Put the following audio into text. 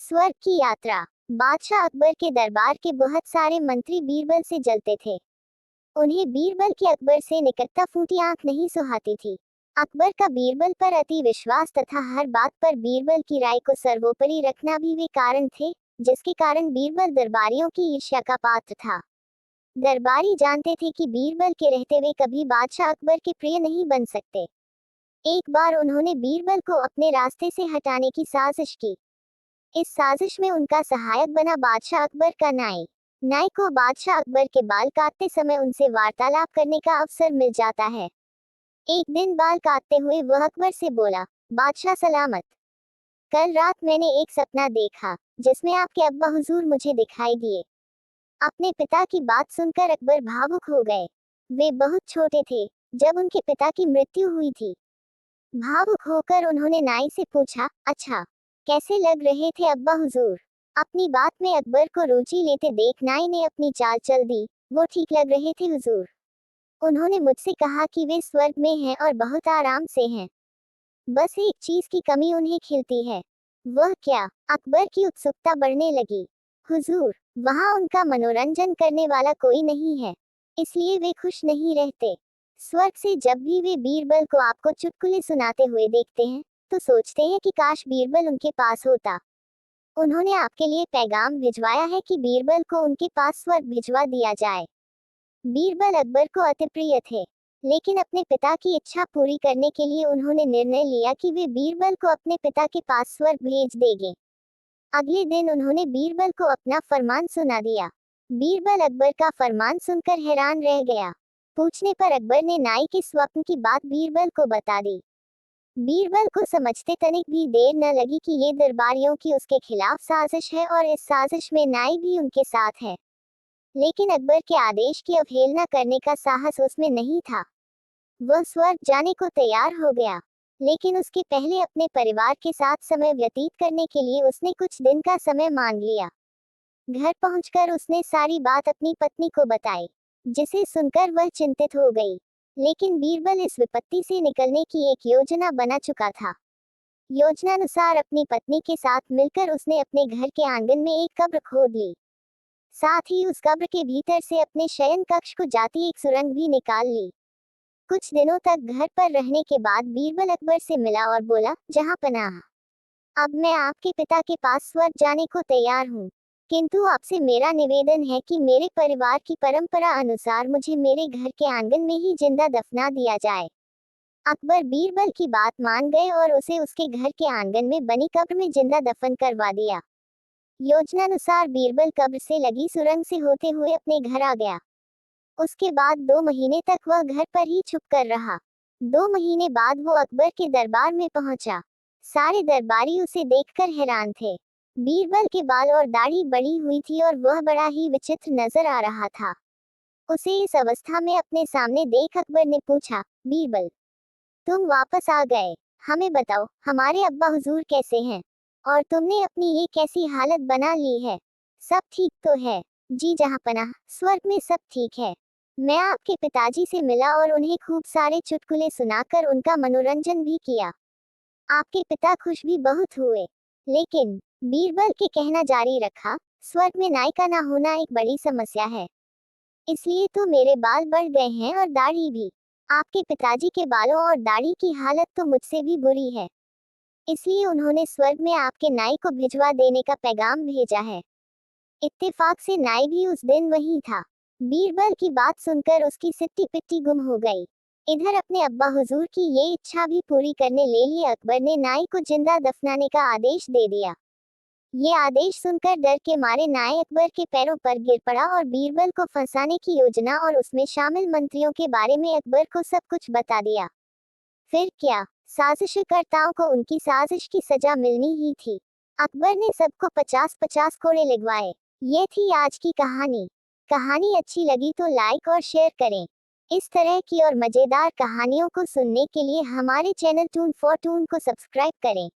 स्वर्ग की यात्रा। बादशाह अकबर के दरबार के बहुत सारे मंत्री बीरबल से जलते थे। उन्हें बीरबल की अकबर से निकटता फूटी आंख नहीं सुहाती थी। अकबर का बीरबल पर अति विश्वास तथा हर बात पर बीरबल की राय को सर्वोपरि रखना भी वे कारण थे, जिसके कारण बीरबल दरबारियों की ईर्ष्या का पात्र था। दरबारी जानते थे कि बीरबल के रहते वे कभी बादशाह अकबर के प्रिय नहीं बन सकते। एक बार उन्होंने बीरबल को अपने रास्ते से हटाने की साजिश की। इस साजिश में उनका सहायक बना बादशाह अकबर का नाई। नाई को बादशाह अकबर के बाल काटते समय उनसे वार्तालाप करने का अवसर मिल जाता है। एक दिन बाल काटते हुए वह अकबर से बोला, बादशाह सलामत। कल रात मैंने एक सपना देखा, जिसमें आपके अब्बा हुजूर मुझे दिखाई दिए। अपने पिता की बात सुनकर अकबर भावुक हो गए। वे बहुत छोटे थे जब उनके पिता की मृत्यु हुई थी। भावुक होकर उन्होंने नाई से पूछा, अच्छा, कैसे लग रहे थे अब्बा हुजूर? अपनी बात में अकबर को रुचि लेते देख नाई ने अपनी चाल चल दी, वो ठीक लग रहे थे हुजूर। उन्होंने मुझसे कहा कि वे स्वर्ग में हैं और बहुत आराम से हैं। बस एक चीज की कमी उन्हें खिलती है। वह क्या? अकबर की उत्सुकता बढ़ने लगी। हुजूर, वहाँ उनका मनोरंजन करने वाला कोई नहीं है, इसलिए वे खुश नहीं रहते। स्वर्ग से जब भी वे बीरबल को आपको चुटकुले सुनाते हुए देखते हैं, तो सोचते हैं कि काश बीरबल उनके पास होता। उन्होंने आपके लिए पैगाम भिजवाया है कि बीरबल को उनके पास स्वर्ग भिजवा दिया जाए। बीरबल अकबर को अति प्रिय थे, लेकिन अपने पिता की इच्छा पूरी करने के लिए उन्होंने निर्णय लिया कि वे बीरबल को अपने पिता के पास स्वर्ग भेज देंगे। अगले दिन उन्होंने बीरबल को अपना फरमान सुना दिया। बीरबल अकबर का फरमान सुनकर हैरान रह गया। पूछने पर अकबर ने नाई के स्वप्न की बात बीरबल को बता दी। बीरबल को समझते तनिक भी देर न लगी कि ये दरबारियों की उसके खिलाफ साजिश है और इस साजिश में नाई भी उनके साथ है। लेकिन अकबर के आदेश की अवहेलना करने का साहस उसमें नहीं था। वह स्वर्ग जाने को तैयार हो गया, लेकिन उसके पहले अपने परिवार के साथ समय व्यतीत करने के लिए उसने कुछ दिन का समय मांग लिया। घर पहुंचकर उसने सारी बात अपनी पत्नी को बताई, जिसे सुनकर वह चिंतित हो गई। लेकिन बीरबल इस विपत्ति से निकलने की एक योजना बना चुका था। योजनानुसार अपनी पत्नी के साथ मिलकर उसने अपने घर के आंगन में एक कब्र खोद ली। साथ ही उस कब्र के भीतर से अपने शयन कक्ष को जाती एक सुरंग भी निकाल ली। कुछ दिनों तक घर पर रहने के बाद बीरबल अकबर से मिला और बोला, जहां पनाह, अब मैं आपके पिता के पास स्वर्ग जाने को तैयार हूँ, किंतु आपसे मेरा निवेदन है कि मेरे परिवार की परंपरा अनुसार मुझे मेरे घर के आंगन में ही जिंदा दफना दिया जाए। अकबर बीरबल की बात मान गए और उसे उसके घर के आंगन में बनी कब्र में जिंदा दफन करवा दिया। योजनानुसार बीरबल कब्र से लगी सुरंग से होते हुए अपने घर आ गया। उसके बाद 2 महीने तक वह घर पर ही छुप कर रहा। 2 महीने बाद वो अकबर के दरबार में पहुंचा। सारे दरबारी उसे देखकर हैरान थे। बीरबल के बाल और दाढ़ी बड़ी हुई थी और वह बड़ा ही विचित्र नजर आ रहा था। उसे इस अवस्था में अपने सामने देख अकबर ने पूछा, बीरबल, तुम वापस आ गए, हमें बताओ, हमारे अब्बा हुजूर कैसे हैं? और तुमने अपनी ये कैसी हालत बना ली है? सब ठीक तो है? जी जहांपनाह, स्वर्ग में सब ठीक है। मैं आपके पिताजी से मिला और उन्हें खूब सारे चुटकुले सुनाकर उनका मनोरंजन भी किया। आपके पिता खुश भी बहुत हुए। लेकिन बीरबल के कहना जारी रखा, स्वर्ग में नाई का ना होना एक बड़ी समस्या है। इसलिए तो मेरे बाल बढ़ गए हैं और दाढ़ी भी। आपके पिताजी के बालों और दाढ़ी की हालत तो मुझसे भी बुरी है। इसलिए उन्होंने स्वर्ग में आपके नाई को भिजवा देने का पैगाम भेजा है। इत्तेफाक से नाई भी उस दिन वहीं था। बीरबल की बात सुनकर उसकी सिट्टी पिट्टी गुम हो गई। इधर अपने अब्बा हुजूर की ये इच्छा भी पूरी करने ले लिए अकबर ने नाई को जिंदा दफनाने का आदेश दे दिया। ये आदेश सुनकर डर के मारे नाई अकबर के पैरों पर गिर पड़ा और बीरबल को फंसाने की योजना और उसमें शामिल मंत्रियों के बारे में अकबर को सब कुछ बता दिया। फिर क्या, साजिशकर्ताओं को उनकी साजिश की सजा मिलनी ही थी। अकबर ने सबको 50-50 कोड़े लगवाए। ये थी आज की कहानी। कहानी अच्छी लगी तो लाइक और शेयर करें। इस तरह की और मजेदार कहानियों को सुनने के लिए हमारे चैनल टून फॉर टून को सब्सक्राइब करें।